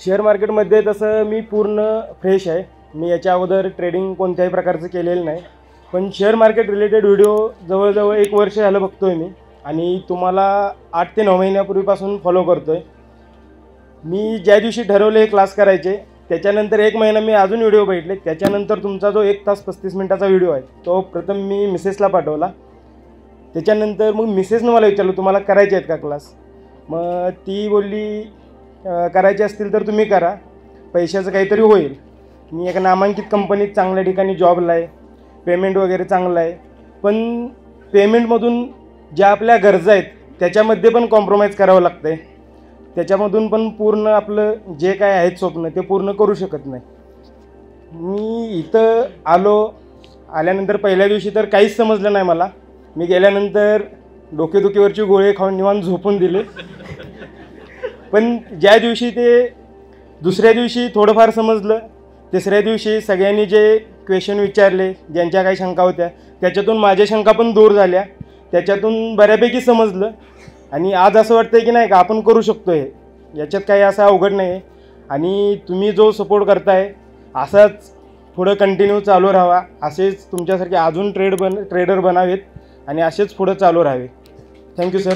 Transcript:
Share मार्केटमध्ये तसं मी पूर्ण फ्रेश आहे. मी याच्या अगोदर ट्रेडिंग कोणत्याही प्रकारचं केलेलं नाही. पण शेअर मार्केट रिलेटेड व्हिडिओ जवळजवळ 1 वर्ष झालं बघतो आहे मी आणि तुम्हाला 8 ते 9 महिन्यापूर्वीपासून फॉलो करतो आहे. मी ज्या दिवशी ठरवले हे क्लास करायचे त्याच्यानंतर 1 महिना मी अजून व्हिडिओ बघितले. त्याच्यानंतर तुमचा जो 1 तास 35 मिनिटाचा व्हिडिओ आहे तो प्रथम मी मिसेसला पाठवला. त्याच्यानंतर मग मिसेसनं मला विचारलं तुम्हाला करायचे आहेत का क्लास. मग ती बोलली करायचे असतील तर तुम्ही करा, पैशाचं काहीतरी होईल. मी एका नामांकित कंपनीत चांगल्या ठिकाणी जॉबला आहे, पेमेंट वगैरे चांगलं आहे. पण पेमेंटमधून ज्या आपल्या गरजा आहेत त्याच्यामध्ये पण कॉम्प्रोमाइज करावं लागतं आहे. त्याच्यामधून पण पूर्ण आपलं जे काय आहेत स्वप्न ते पूर्ण करू शकत नाही. मी इथं आल्यानंतर पहिल्या दिवशी तर काहीच समजलं नाही मला. मी गेल्यानंतर डोकेदुखीवरची गोळी खाऊन निवांत झोपून दिले. पण ज्या दिवशी दुसऱ्या दिवशी थोडंफार समजलं, तिसऱ्या दिवशी सगळ्यांनी जे क्वेश्चन विचारले, ज्यांच्या काही शंका होत्या त्याच्यातून माझ्या शंका पण दूर झाल्या. त्याच्यातून बऱ्यापैकी समजलं आणि आज असं वाटतं की नाही का आपण करू शकतो. याच्यात काही असं अवघड नाही आहे. आणि तुम्ही जो सपोर्ट करताय असाच पुढं कंटिन्यू चालू राहावा. असेच तुमच्यासारखे अजून ट्रेडर बनावेत आणि असेच पुढं चालू राहावे. Thank you sir.